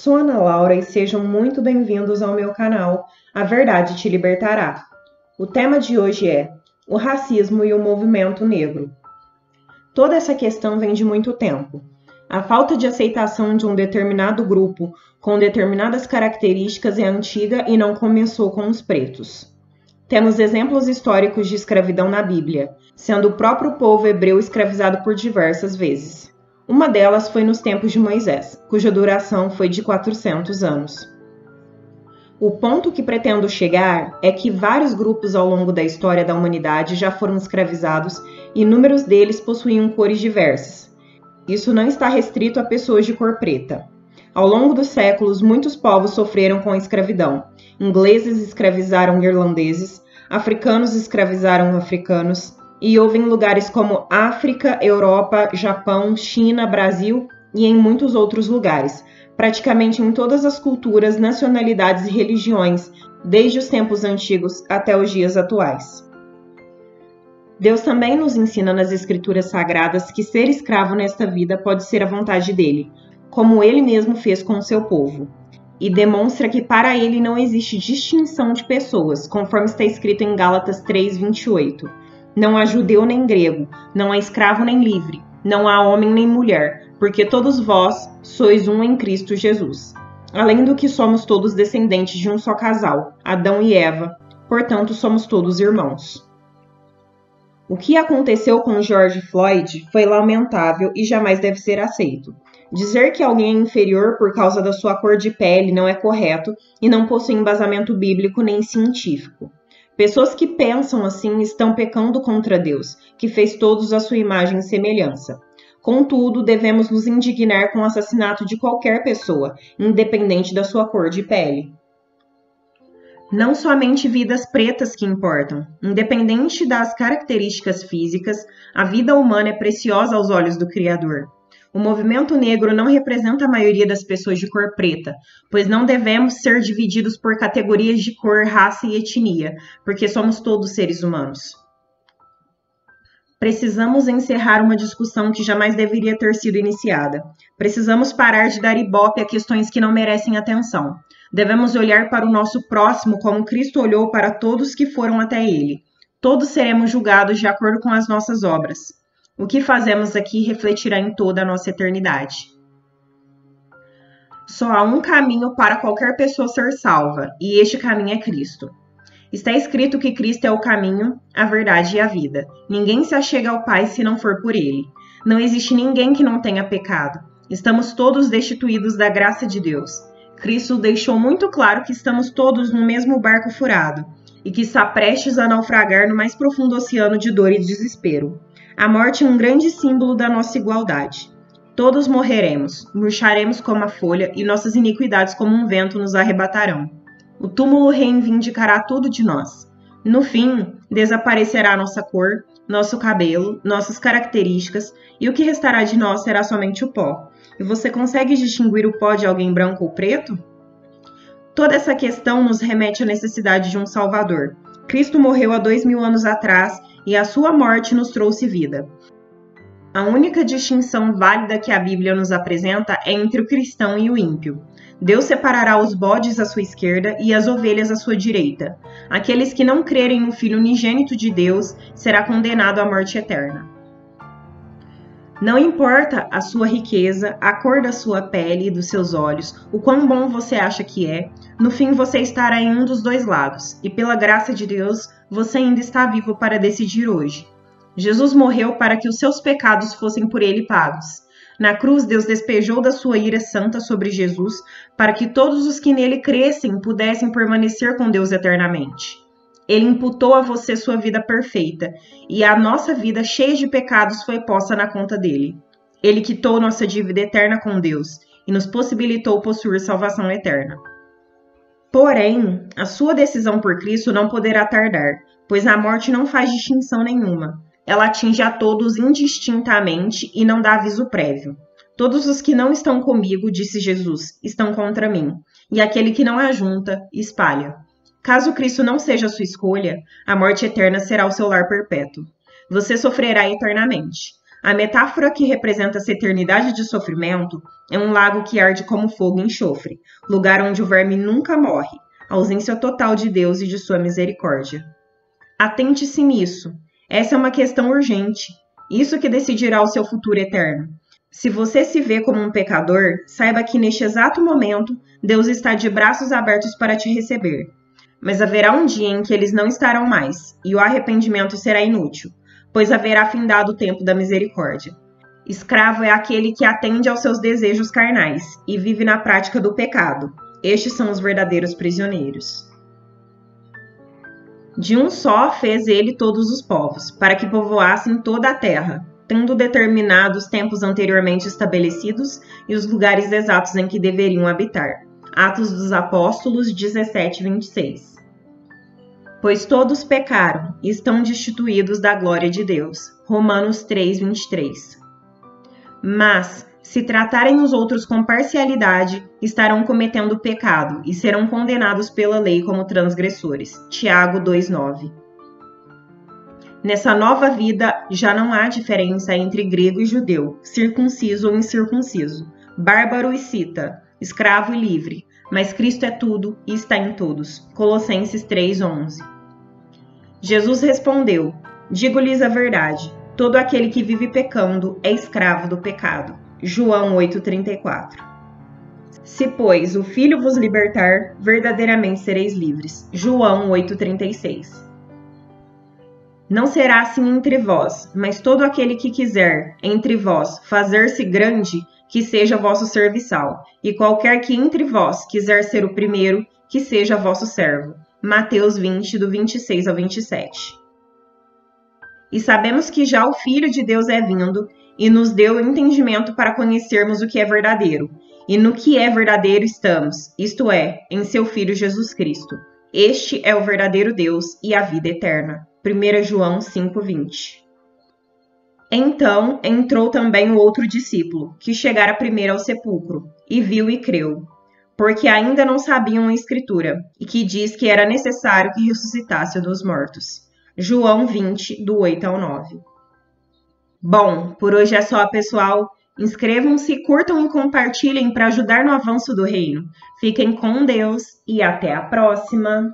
Sou Ana Laura e sejam muito bem-vindos ao meu canal A Verdade Te Libertará. O tema de hoje é o racismo e o movimento negro. Toda essa questão vem de muito tempo. A falta de aceitação de um determinado grupo com determinadas características é antiga e não começou com os pretos. Temos exemplos históricos de escravidão na Bíblia, sendo o próprio povo hebreu escravizado por diversas vezes. Uma delas foi nos tempos de Moisés, cuja duração foi de 400 anos. O ponto que pretendo chegar é que vários grupos ao longo da história da humanidade já foram escravizados e inúmeros deles possuíam cores diversas. Isso não está restrito a pessoas de cor preta. Ao longo dos séculos, muitos povos sofreram com a escravidão. Ingleses escravizaram irlandeses, africanos escravizaram africanos, e houve em lugares como África, Europa, Japão, China, Brasil e em muitos outros lugares, praticamente em todas as culturas, nacionalidades e religiões, desde os tempos antigos até os dias atuais. Deus também nos ensina nas Escrituras Sagradas que ser escravo nesta vida pode ser a vontade dele, como ele mesmo fez com o seu povo, e demonstra que para ele não existe distinção de pessoas, conforme está escrito em Gálatas 3:28. Não há judeu nem grego, não há escravo nem livre, não há homem nem mulher, porque todos vós sois um em Cristo Jesus. Além do que somos todos descendentes de um só casal, Adão e Eva, portanto somos todos irmãos. O que aconteceu com George Floyd foi lamentável e jamais deve ser aceito. Dizer que alguém é inferior por causa da sua cor de pele não é correto e não possui embasamento bíblico nem científico. Pessoas que pensam assim estão pecando contra Deus, que fez todos à sua imagem e semelhança. Contudo, devemos nos indignar com o assassinato de qualquer pessoa, independente da sua cor de pele. Não somente vidas pretas que importam. Independente das características físicas, a vida humana é preciosa aos olhos do Criador. O movimento negro não representa a maioria das pessoas de cor preta, pois não devemos ser divididos por categorias de cor, raça e etnia, porque somos todos seres humanos. Precisamos encerrar uma discussão que jamais deveria ter sido iniciada. Precisamos parar de dar ibope a questões que não merecem atenção. Devemos olhar para o nosso próximo como Cristo olhou para todos que foram até ele. Todos seremos julgados de acordo com as nossas obras. O que fazemos aqui refletirá em toda a nossa eternidade. Só há um caminho para qualquer pessoa ser salva, e este caminho é Cristo. Está escrito que Cristo é o caminho, a verdade e a vida. Ninguém se achega ao Pai se não for por Ele. Não existe ninguém que não tenha pecado. Estamos todos destituídos da graça de Deus. Cristo deixou muito claro que estamos todos no mesmo barco furado, e que está prestes a naufragar no mais profundo oceano de dor e desespero. A morte é um grande símbolo da nossa igualdade. Todos morreremos, murcharemos como a folha e nossas iniquidades como um vento nos arrebatarão. O túmulo reivindicará tudo de nós. No fim, desaparecerá nossa cor, nosso cabelo, nossas características e o que restará de nós será somente o pó. E você consegue distinguir o pó de alguém branco ou preto? Toda essa questão nos remete à necessidade de um Salvador. Cristo morreu há 2000 anos atrás e a sua morte nos trouxe vida. A única distinção válida que a Bíblia nos apresenta é entre o cristão e o ímpio. Deus separará os bodes à sua esquerda e as ovelhas à sua direita. Aqueles que não crerem no Filho unigênito de Deus será condenado à morte eterna. Não importa a sua riqueza, a cor da sua pele e dos seus olhos, o quão bom você acha que é, no fim você estará em um dos dois lados, e pela graça de Deus, você ainda está vivo para decidir hoje. Jesus morreu para que os seus pecados fossem por ele pagos. Na cruz, Deus despejou da sua ira santa sobre Jesus, para que todos os que nele crescem pudessem permanecer com Deus eternamente. Ele imputou a você sua vida perfeita, e a nossa vida cheia de pecados foi posta na conta dele. Ele quitou nossa dívida eterna com Deus e nos possibilitou possuir salvação eterna. Porém, a sua decisão por Cristo não poderá tardar, pois a morte não faz distinção nenhuma. Ela atinge a todos indistintamente e não dá aviso prévio. Todos os que não estão comigo, disse Jesus, estão contra mim, e aquele que não ajunta, espalha. Caso Cristo não seja a sua escolha, a morte eterna será o seu lar perpétuo. Você sofrerá eternamente. A metáfora que representa essa eternidade de sofrimento é um lago que arde como fogo e enxofre, lugar onde o verme nunca morre, ausência total de Deus e de sua misericórdia. Atente-se nisso. Essa é uma questão urgente. Isso que decidirá o seu futuro eterno. Se você se vê como um pecador, saiba que neste exato momento, Deus está de braços abertos para te receber. Mas haverá um dia em que eles não estarão mais, e o arrependimento será inútil, pois haverá findado o tempo da misericórdia. Escravo é aquele que atende aos seus desejos carnais e vive na prática do pecado. Estes são os verdadeiros prisioneiros. De um só fez ele todos os povos, para que povoassem toda a terra, tendo determinado os tempos anteriormente estabelecidos e os lugares exatos em que deveriam habitar. Atos dos Apóstolos 17, 26. Pois todos pecaram e estão destituídos da glória de Deus. Romanos 3, 23. Mas, se tratarem os outros com parcialidade, estarão cometendo pecado e serão condenados pela lei como transgressores. Tiago 2:9. Nessa nova vida, já não há diferença entre grego e judeu, circunciso ou incircunciso, bárbaro e cita, escravo e livre, mas Cristo é tudo e está em todos. Colossenses 3:11. Jesus respondeu: digo-lhes a verdade, todo aquele que vive pecando é escravo do pecado. João 8:34. Se, pois, o Filho vos libertar, verdadeiramente sereis livres. João 8:36. Não será assim entre vós, mas todo aquele que quiser, entre vós, fazer-se grande, que seja vosso serviçal, e qualquer que entre vós quiser ser o primeiro, que seja vosso servo. Mateus 20, do 26 ao 27. E sabemos que já o Filho de Deus é vindo, e nos deu o entendimento para conhecermos o que é verdadeiro. E no que é verdadeiro estamos, isto é, em seu Filho Jesus Cristo. Este é o verdadeiro Deus e a vida eterna. 1 João 5:20. Então entrou também o outro discípulo, que chegara primeiro ao sepulcro, e viu e creu, porque ainda não sabiam a Escritura, e que diz que era necessário que ressuscitasse dos mortos. João 20, do 8 ao 9. Bom, por hoje é só, pessoal. Inscrevam-se, curtam e compartilhem para ajudar no avanço do reino. Fiquem com Deus e até a próxima!